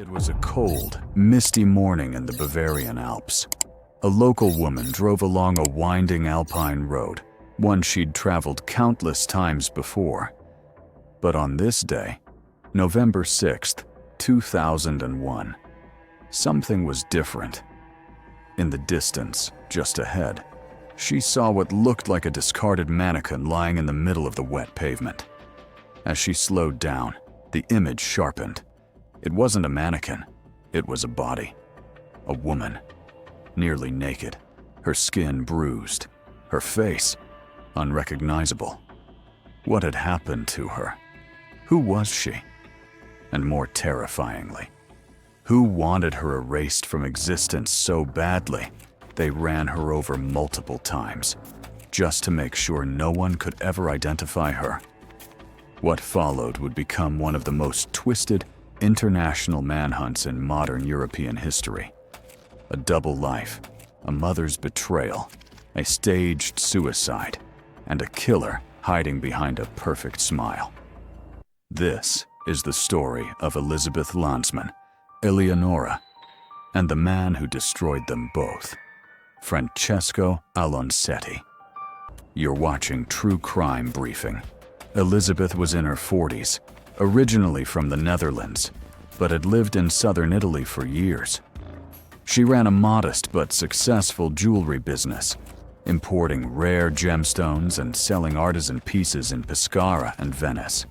It was a cold, misty morning in the Bavarian Alps. A local woman drove along a winding alpine road, one she'd traveled countless times before. But on this day, November 6th, 2001, something was different. In the distance, just ahead, she saw what looked like a discarded mannequin lying in the middle of the wet pavement. As she slowed down, the image sharpened. It wasn't a mannequin, it was a body. A woman, nearly naked, her skin bruised, her face unrecognizable. What had happened to her? Who was she? And more terrifyingly, who wanted her erased from existence so badly they ran her over multiple times, just to make sure no one could ever identify her? What followed would become one of the most twisted international manhunts in modern European history. A double life, a mother's betrayal, a staged suicide, and a killer hiding behind a perfect smile. This is the story of Elizabeth Lansman, Eleonora, and the man who destroyed them both, Francesco Alfonsetti. You're watching True Crime Briefing. Elizabeth was in her 40s, originally from the Netherlands, but had lived in southern Italy for years. She ran a modest but successful jewelry business, importing rare gemstones and selling artisan pieces in Pescara and Venice.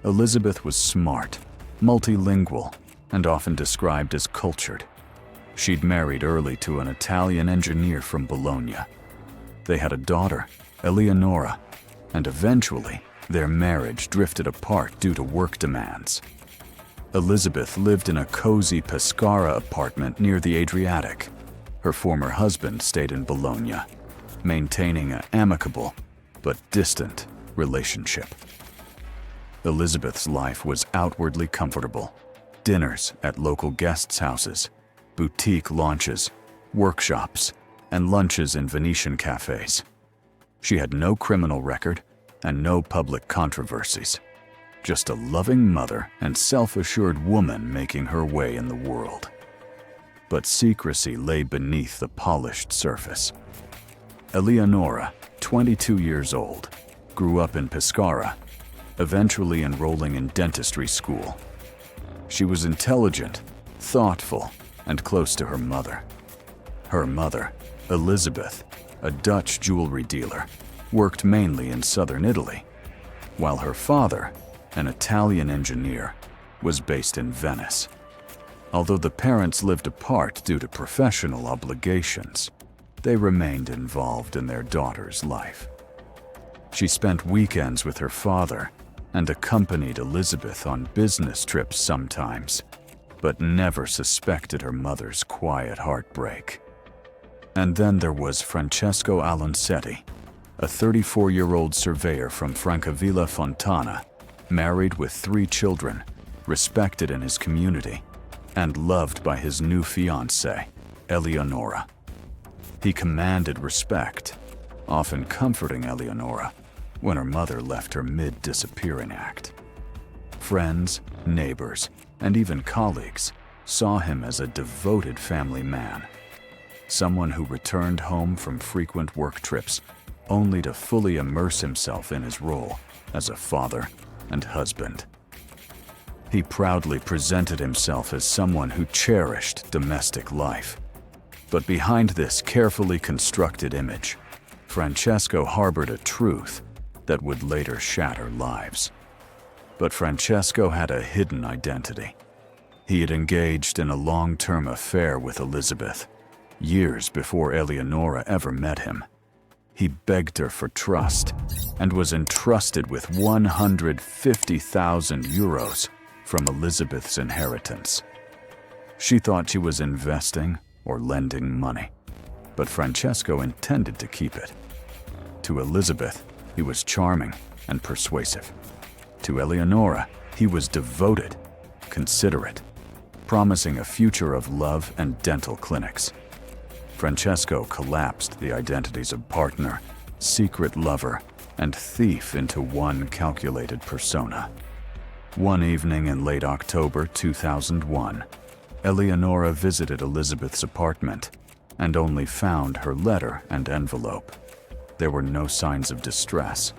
Elizabeth was smart, multilingual, and often described as cultured. She'd married early to an Italian engineer from Bologna. They had a daughter, Eleonora, and eventually their marriage drifted apart due to work demands. Elizabeth lived in a cozy Pescara apartment near the Adriatic. Her former husband stayed in Bologna, maintaining an amicable but distant relationship. Elizabeth's life was outwardly comfortable. Dinners at local guests' houses, boutique launches, workshops, and lunches in Venetian cafes. She had no criminal record and no public controversies. Just a loving mother and self-assured woman making her way in the world. But secrecy lay beneath the polished surface. Eleonora, 22 years old, grew up in Pescara, eventually enrolling in dentistry school. She was intelligent, thoughtful, and close to her mother. Her mother, Elizabeth, a Dutch jewelry dealer, worked mainly in southern Italy, while her father, an Italian engineer, was based in Venice. Although the parents lived apart due to professional obligations, they remained involved in their daughter's life. She spent weekends with her father and accompanied Elizabeth on business trips sometimes, but never suspected her mother's quiet heartbreak. And then there was Francesco Alfonsetti, a 34-year-old surveyor from Francavilla Fontana, married with 3 children, respected in his community, and loved by his new fiancée, Eleonora. He commanded respect, often comforting Eleonora when her mother left her mid-disappearing act. Friends, neighbors, and even colleagues saw him as a devoted family man, someone who returned home from frequent work trips only to fully immerse himself in his role as a father and husband. He proudly presented himself as someone who cherished domestic life. But behind this carefully constructed image, Francesco harbored a truth that would later shatter lives. But Francesco had a hidden identity. He had engaged in a long-term affair with Elizabeth, years before Eleonora ever met him. He begged her for trust and was entrusted with 150,000 euros from Elizabeth's inheritance. She thought she was investing or lending money, but Francesco intended to keep it. To Elizabeth, he was charming and persuasive. To Eleonora, he was devoted, considerate, promising a future of love and dental clinics. Francesco collapsed the identities of partner, secret lover, and thief into one calculated persona. One evening in late October 2001, Eleonora visited Elizabeth's apartment and only found her letter and envelope. There were no signs of distress.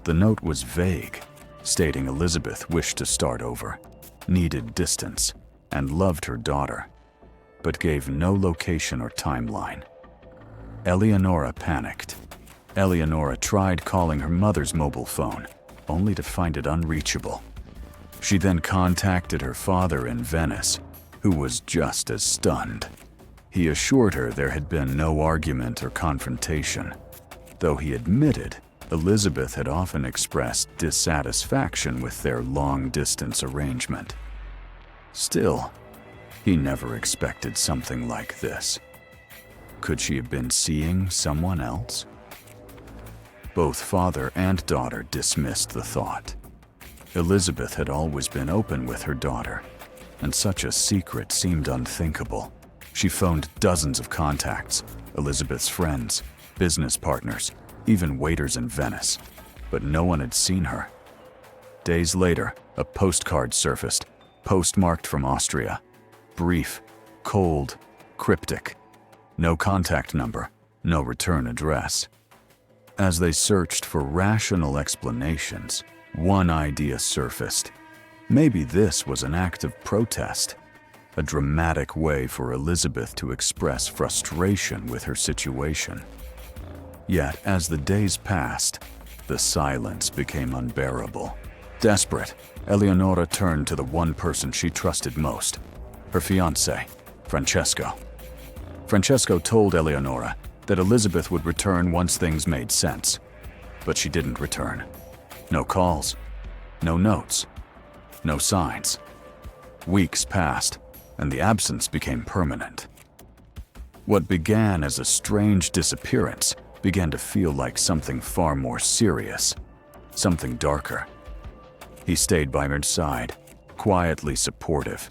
The note was vague, stating Elizabeth wished to start over, needed distance, and loved her daughter, but gave no location or timeline. Eleonora panicked. Eleonora tried calling her mother's mobile phone, only to find it unreachable. She then contacted her father in Venice, who was just as stunned. He assured her there had been no argument or confrontation, though he admitted Elizabeth had often expressed dissatisfaction with their long-distance arrangement. Still, he never expected something like this. Could she have been seeing someone else? Both father and daughter dismissed the thought. Elizabeth had always been open with her daughter, and such a secret seemed unthinkable. She phoned dozens of contacts, Elizabeth's friends, business partners, even waiters in Venice, but no one had seen her. Days later, a postcard surfaced, postmarked from Austria. Brief, cold, cryptic. No contact number, no return address. As they searched for rational explanations, one idea surfaced. Maybe this was an act of protest, a dramatic way for Elizabeth to express frustration with her situation. Yet, as the days passed, the silence became unbearable. Desperate, Eleonora turned to the one person she trusted most, her fiancé, Francesco. Francesco told Eleonora that Elizabeth would return once things made sense, but she didn't return. No calls, no notes, no signs. Weeks passed, and the absence became permanent. What began as a strange disappearance began to feel like something far more serious, something darker. He stayed by her side, quietly supportive.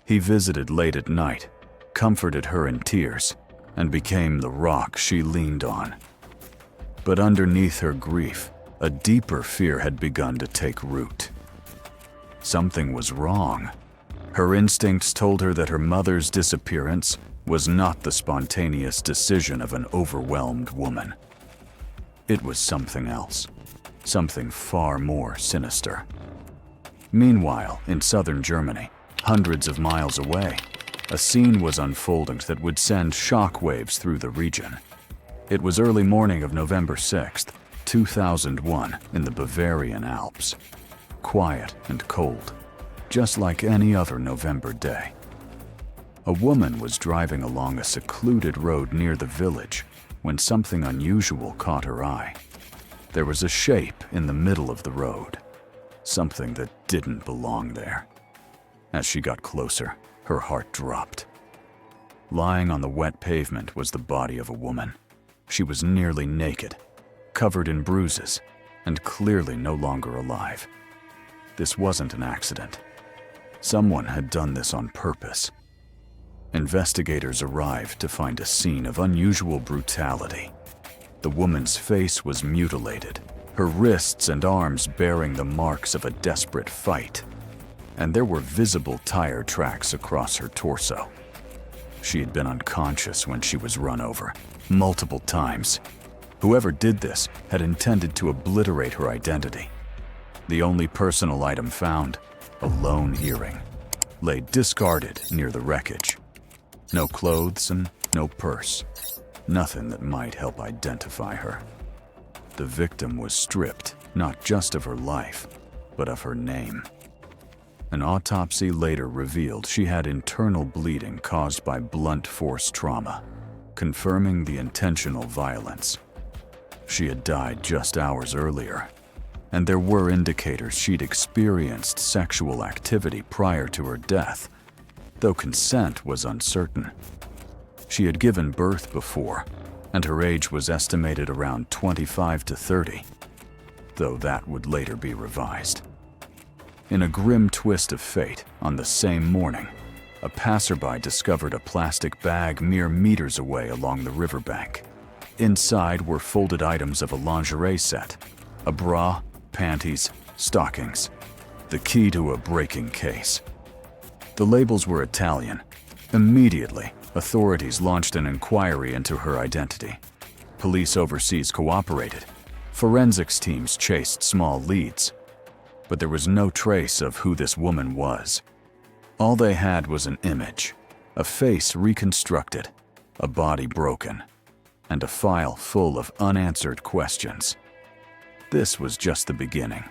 He visited late at night, comforted her in tears, and became the rock she leaned on. But underneath her grief, a deeper fear had begun to take root. Something was wrong. Her instincts told her that her mother's disappearance was not the spontaneous decision of an overwhelmed woman. It was something else, something far more sinister. Meanwhile, in southern Germany, hundreds of miles away, a scene was unfolding that would send shockwaves through the region. It was early morning of November 6th, 2001, in the Bavarian Alps. Quiet and cold, just like any other November day. A woman was driving along a secluded road near the village when something unusual caught her eye. There was a shape in the middle of the road, something that didn't belong there. As she got closer, her heart dropped. Lying on the wet pavement was the body of a woman. She was nearly naked, covered in bruises, and clearly no longer alive. This wasn't an accident. Someone had done this on purpose. Investigators arrived to find a scene of unusual brutality. The woman's face was mutilated, her wrists and arms bearing the marks of a desperate fight, and there were visible tire tracks across her torso. She had been unconscious when she was run over, multiple times. Whoever did this had intended to obliterate her identity. The only personal item found, a lone earring, lay discarded near the wreckage. No clothes and no purse. Nothing that might help identify her. The victim was stripped not just of her life, but of her name. An autopsy later revealed she had internal bleeding caused by blunt force trauma, confirming the intentional violence. She had died just hours earlier, and there were indicators she'd experienced sexual activity prior to her death, though consent was uncertain. She had given birth before, and her age was estimated around 25 to 30, though that would later be revised. In a grim twist of fate, on the same morning, a passerby discovered a plastic bag mere meters away along the riverbank. Inside were folded items of a lingerie set, a bra, panties, stockings. the key to a breaking case. The labels were Italian. Immediately, authorities launched an inquiry into her identity. Police overseas cooperated. Forensics teams chased small leads. But there was no trace of who this woman was. All they had was an image, a face reconstructed, a body broken, and a file full of unanswered questions. This was just the beginning.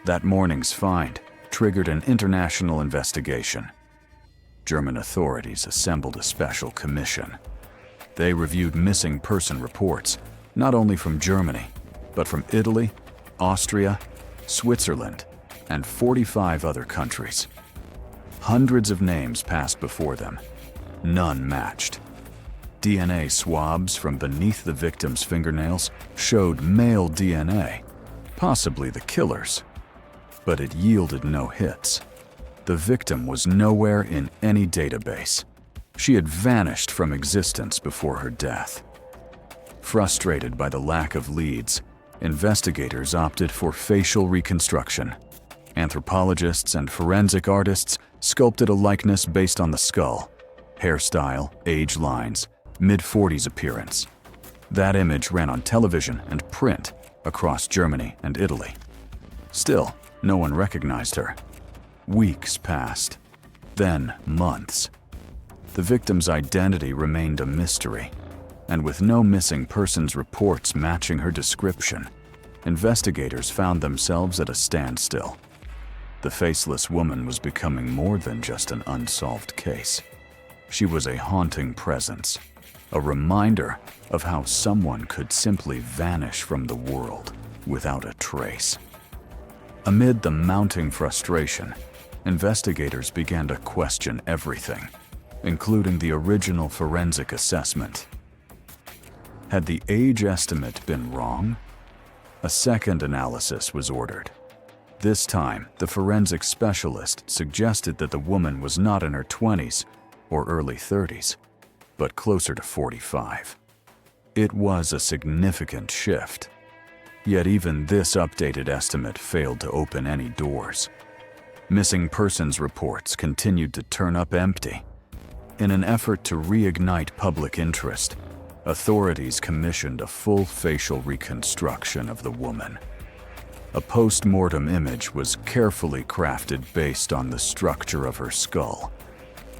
That morning's find triggered an international investigation. German authorities assembled a special commission. They reviewed missing person reports, not only from Germany, but from Italy, Austria, Switzerland, and 45 other countries. Hundreds of names passed before them. None matched. DNA swabs from beneath the victim's fingernails showed male DNA, possibly the killer's. But it yielded no hits. The victim was nowhere in any database. She had vanished from existence before her death. Frustrated by the lack of leads, investigators opted for facial reconstruction. Anthropologists and forensic artists sculpted a likeness based on the skull, hairstyle, age lines, mid-40s appearance. That image ran on television and print across Germany and Italy. Still, no one recognized her. Weeks passed, then months. The victim's identity remained a mystery, and with no missing persons reports matching her description, investigators found themselves at a standstill. The faceless woman was becoming more than just an unsolved case. She was a haunting presence, a reminder of how someone could simply vanish from the world without a trace. Amid the mounting frustration, investigators began to question everything, including the original forensic assessment. Had the age estimate been wrong? A second analysis was ordered. This time, the forensic specialist suggested that the woman was not in her 20s or early 30s, but closer to 45. It was a significant shift. Yet even this updated estimate failed to open any doors. Missing persons reports continued to turn up empty. In an effort to reignite public interest, authorities commissioned a full facial reconstruction of the woman. A post-mortem image was carefully crafted based on the structure of her skull.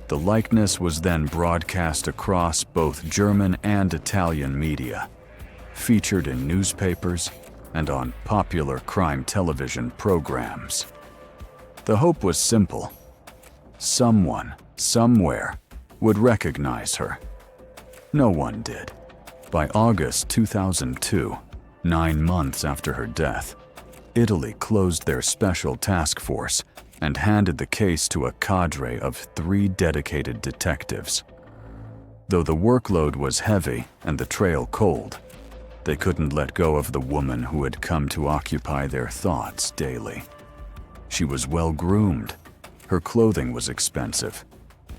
The likeness was then broadcast across both German and Italian media, featured in newspapers and on popular crime television programs. The hope was simple. Someone, somewhere, would recognize her. No one did. By August 2002, 9 months after her death, Italy closed their special task force and handed the case to a cadre of 3 dedicated detectives. Though the workload was heavy and the trail cold, they couldn't let go of the woman who had come to occupy their thoughts daily. She was well-groomed. Her clothing was expensive.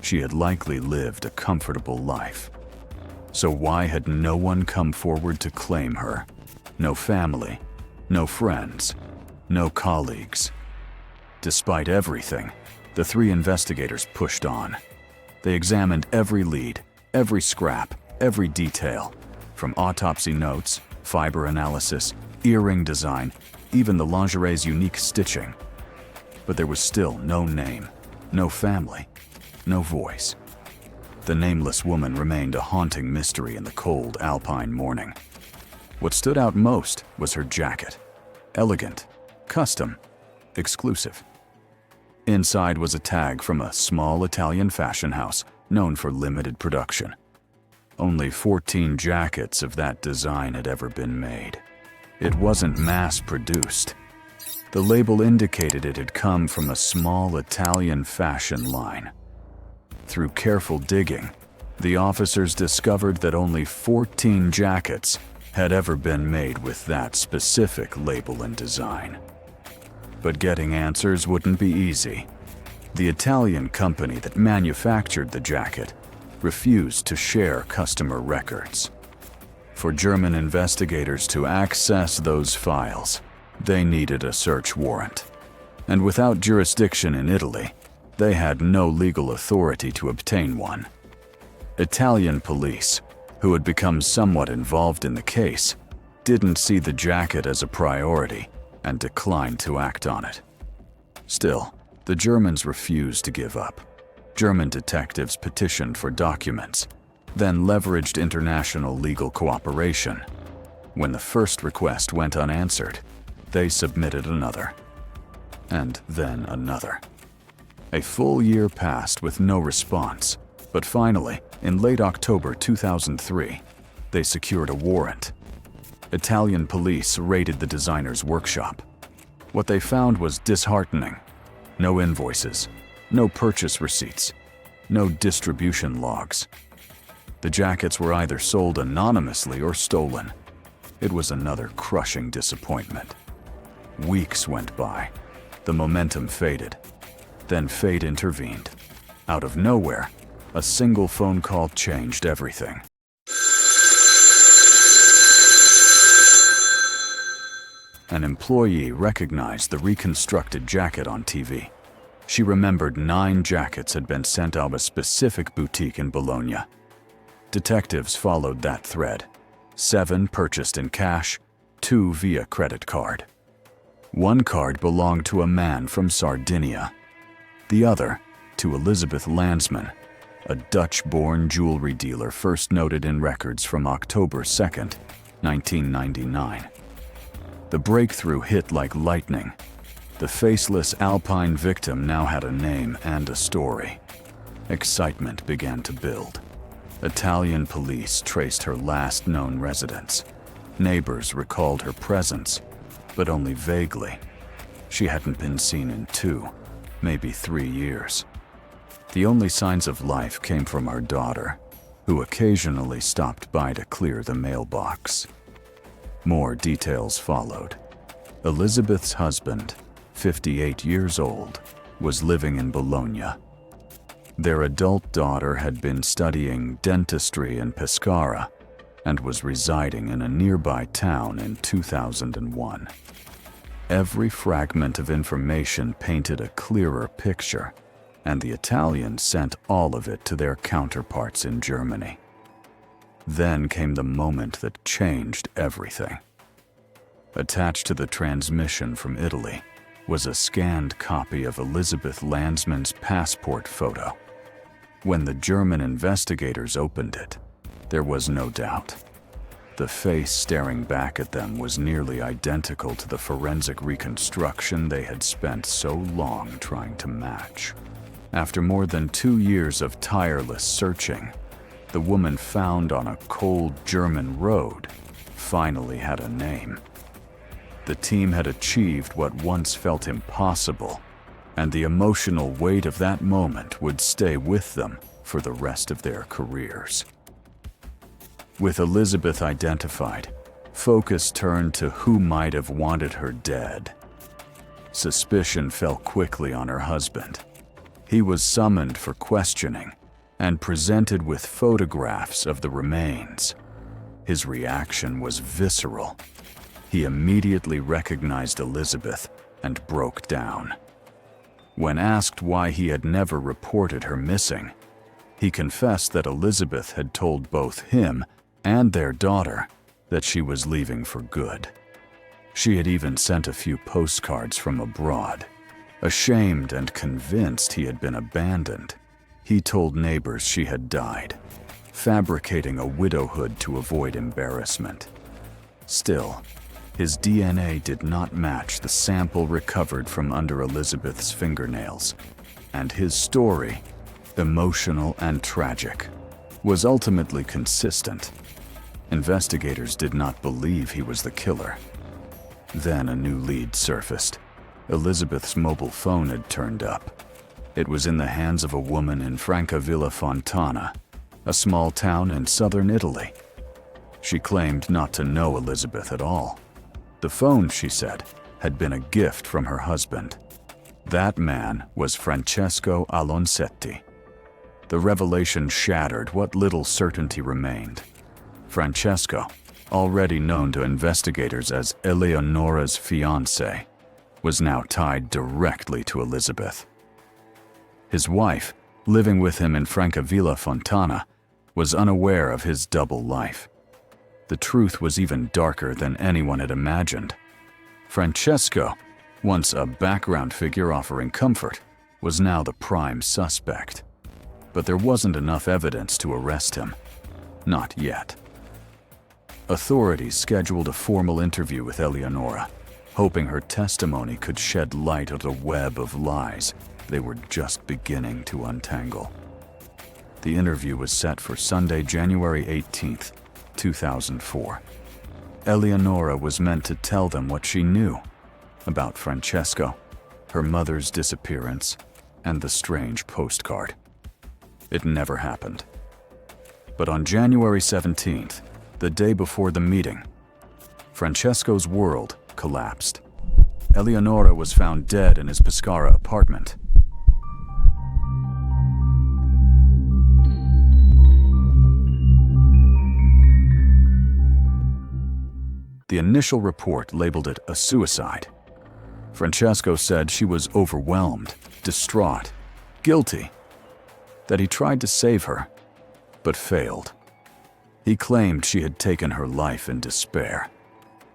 She had likely lived a comfortable life. So why had no one come forward to claim her? No family, no friends, no colleagues. Despite everything, the 3 investigators pushed on. They examined every lead, every scrap, every detail, from autopsy notes, fiber analysis, earring design, even the lingerie's unique stitching. But there was still no name, no family, no voice. The nameless woman remained a haunting mystery in the cold alpine morning. What stood out most was her jacket. Elegant, custom, exclusive. Inside was a tag from a small Italian fashion house known for limited production. Only 14 jackets of that design had ever been made. It wasn't mass-produced. The label indicated it had come from a small Italian fashion line. Through careful digging, the officers discovered that only 14 jackets had ever been made with that specific label and design. But getting answers wouldn't be easy. The Italian company that manufactured the jacket refused to share customer records. For German investigators to access those files, they needed a search warrant. And without jurisdiction in Italy, they had no legal authority to obtain one. Italian police, who had become somewhat involved in the case, didn't see the jacket as a priority and declined to act on it. Still, the Germans refused to give up. German detectives petitioned for documents, then leveraged international legal cooperation. When the first request went unanswered, they submitted another, and then another. A full year passed with no response, but finally, in late October 2003, they secured a warrant. Italian police raided the designer's workshop. What they found was disheartening. No invoices, no purchase receipts, no distribution logs. The jackets were either sold anonymously or stolen. It was another crushing disappointment. Weeks went by. The momentum faded. Then fate intervened. Out of nowhere, a single phone call changed everything. An employee recognized the reconstructed jacket on TV. She remembered 9 jackets had been sent out of a specific boutique in Bologna. Detectives followed that thread. 7 purchased in cash, 2 via credit card. One card belonged to a man from Sardinia. The other to Elizabeth Lansman, a Dutch-born jewelry dealer first noted in records from October 2, 1999. The breakthrough hit like lightning. The faceless Alpine victim now had a name and a story. Excitement began to build. Italian police traced her last known residence. Neighbors recalled her presence, but only vaguely. She hadn't been seen in 2, maybe 3 years. The only signs of life came from our daughter, who occasionally stopped by to clear the mailbox. More details followed. Elizabeth's husband, 58 years old, was living in Bologna. Their adult daughter had been studying dentistry in Pescara and was residing in a nearby town in 2001. Every fragment of information painted a clearer picture, and the Italians sent all of it to their counterparts in Germany. Then came the moment that changed everything. Attached to the transmission from Italy was a scanned copy of Elizabeth Lansman's passport photo. When the German investigators opened it, there was no doubt. The face staring back at them was nearly identical to the forensic reconstruction they had spent so long trying to match. After more than 2 years of tireless searching, the woman found on a cold German road finally had a name. The team had achieved what once felt impossible, and the emotional weight of that moment would stay with them for the rest of their careers. With Elizabeth identified, focus turned to who might have wanted her dead. Suspicion fell quickly on her husband. He was summoned for questioning and presented with photographs of the remains. His reaction was visceral. He immediately recognized Elizabeth and broke down. When asked why he had never reported her missing, he confessed that Elizabeth had told both him and their daughter that she was leaving for good. She had even sent a few postcards from abroad. Ashamed and convinced he had been abandoned, he told neighbors she had died, fabricating a widowhood to avoid embarrassment. Still, his DNA did not match the sample recovered from under Elizabeth's fingernails, and his story, emotional and tragic, was ultimately consistent. Investigators did not believe he was the killer. Then a new lead surfaced. Elizabeth's mobile phone had turned up. It was in the hands of a woman in Francavilla Fontana, a small town in southern Italy. She claimed not to know Elizabeth at all. The phone, she said, had been a gift from her husband. That man was Francesco Alfonsetti. The revelation shattered what little certainty remained. Francesco, already known to investigators as Eleonora's fiancé, was now tied directly to Elizabeth. His wife, living with him in Francavilla Fontana, was unaware of his double life. The truth was even darker than anyone had imagined. Francesco, once a background figure offering comfort, was now the prime suspect. But there wasn't enough evidence to arrest him. Not yet. Authorities scheduled a formal interview with Eleonora, hoping her testimony could shed light on the web of lies they were just beginning to untangle. The interview was set for Sunday, January 18th, 2004. Eleonora was meant to tell them what she knew about Francesco, her mother's disappearance, and the strange postcard. It never happened. But on January 17th, the day before the meeting, Francesco's world collapsed. Eleonora was found dead in his Pescara apartment. The initial report labeled it a suicide. Francesco said she was overwhelmed, distraught, guilty, that he tried to save her, but failed. He claimed she had taken her life in despair.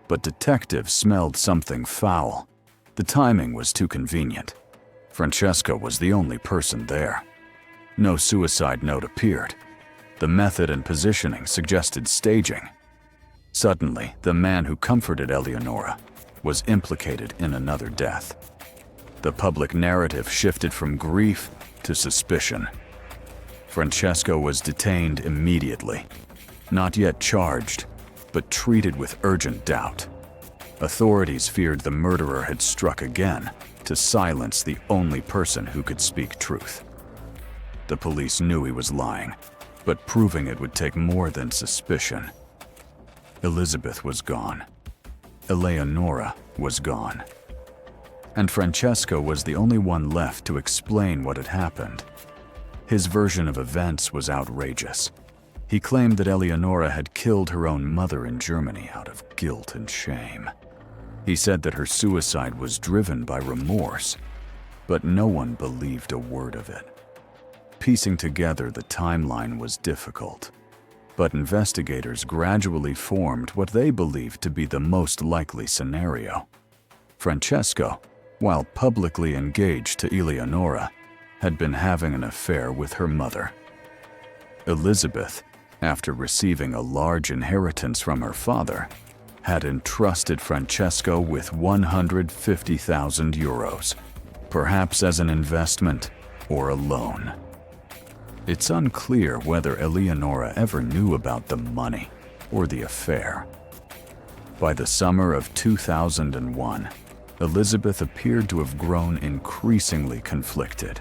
But detectives smelled something foul. The timing was too convenient. Francesco was the only person there. No suicide note appeared. The method and positioning suggested staging. Suddenly, the man who comforted Eleonora was implicated in another death. The public narrative shifted from grief to suspicion. Francesco was detained immediately, not yet charged, but treated with urgent doubt. Authorities feared the murderer had struck again to silence the only person who could speak truth. The police knew he was lying, but proving it would take more than suspicion. Elizabeth was gone. Eleonora was gone. And Francesco was the only one left to explain what had happened. His version of events was outrageous. He claimed that Eleonora had killed her own mother in Germany out of guilt and shame. He said that her suicide was driven by remorse, but no one believed a word of it. Piecing together the timeline was difficult, but investigators gradually formed what they believed to be the most likely scenario. Francesco, while publicly engaged to Eleonora, had been having an affair with her mother. Elizabeth, after receiving a large inheritance from her father, had entrusted Francesco with 150,000 euros, perhaps as an investment or a loan. It's unclear whether Eleonora ever knew about the money or the affair. By the summer of 2001, Elizabeth appeared to have grown increasingly conflicted.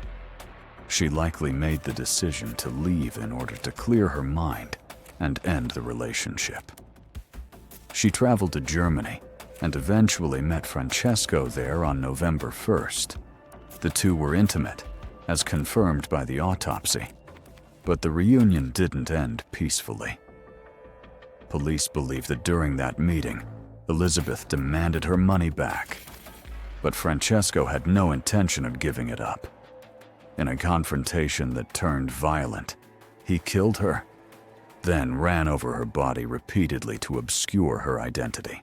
She likely made the decision to leave in order to clear her mind and end the relationship. She traveled to Germany and eventually met Francesco there on November 1st. The two were intimate, as confirmed by the autopsy, but the reunion didn't end peacefully. Police believe that during that meeting, Elizabeth demanded her money back, but Francesco had no intention of giving it up. In a confrontation that turned violent, he killed her, then ran over her body repeatedly to obscure her identity.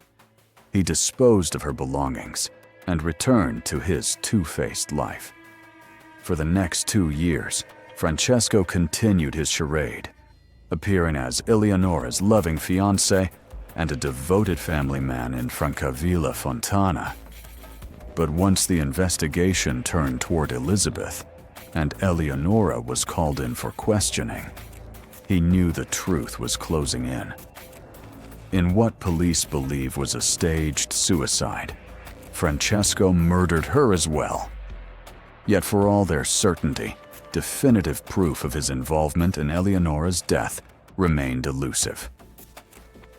He disposed of her belongings and returned to his two-faced life. For the next 2 years, Francesco continued his charade, appearing as Eleonora's loving fiancé and a devoted family man in Francavilla Fontana. But once the investigation turned toward Elizabeth, and Eleonora was called in for questioning, he knew the truth was closing in. In what police believe was a staged suicide, Francesco murdered her as well. Yet for all their certainty, definitive proof of his involvement in Eleonora's death remained elusive.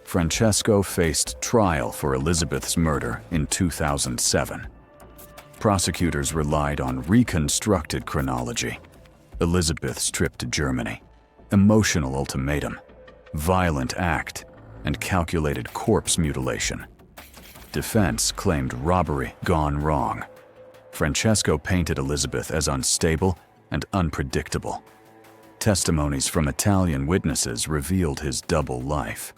Francesco faced trial for Elizabeth's murder in 2007. Prosecutors relied on reconstructed chronology: Elizabeth's trip to Germany, emotional ultimatum, violent act, and calculated corpse mutilation. Defense claimed robbery gone wrong. Francesco painted Elizabeth as unstable and unpredictable. Testimonies from Italian witnesses revealed his double life.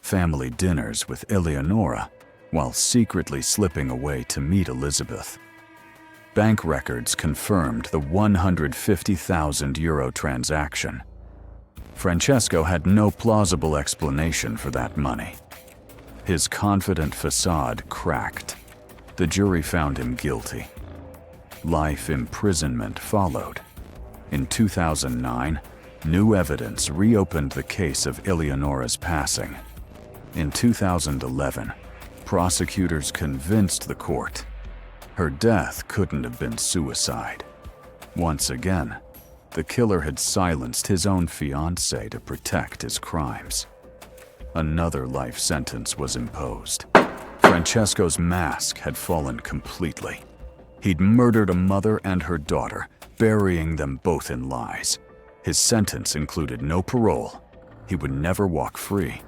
Family dinners with Eleonora, while secretly slipping away to meet Elizabeth. Bank records confirmed the €150,000 transaction. Francesco had no plausible explanation for that money. His confident facade cracked. The jury found him guilty. Life imprisonment followed. In 2009, new evidence reopened the case of Eleonora's passing. In 2011, prosecutors convinced the court her death couldn't have been suicide. Once again, the killer had silenced his own fiancé to protect his crimes. Another life sentence was imposed. Francesco's mask had fallen completely. He'd murdered a mother and her daughter, burying them both in lies. His sentence included no parole. He would never walk free.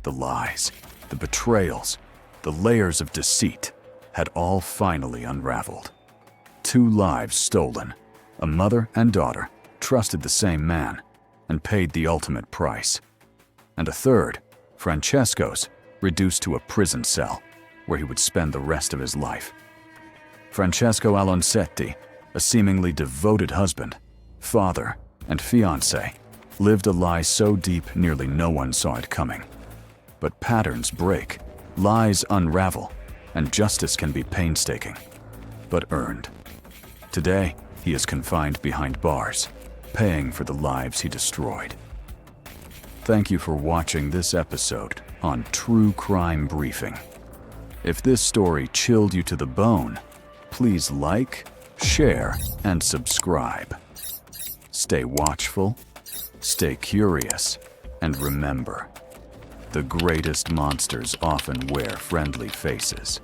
The lies, the betrayals, the layers of deceit had all finally unraveled. 2 lives stolen. A mother and daughter trusted the same man and paid the ultimate price. And a third, Francesco's, reduced to a prison cell where he would spend the rest of his life. Francesco Alfonsetti, a seemingly devoted husband, father, and fiancé, lived a lie so deep nearly no one saw it coming. But patterns break, lies unravel, and justice can be painstaking, but earned. Today, he is confined behind bars, paying for the lives he destroyed. Thank you for watching this episode on True Crime Briefing. If this story chilled you to the bone, please like, share, and subscribe. Stay watchful, stay curious, and remember, the greatest monsters often wear friendly faces.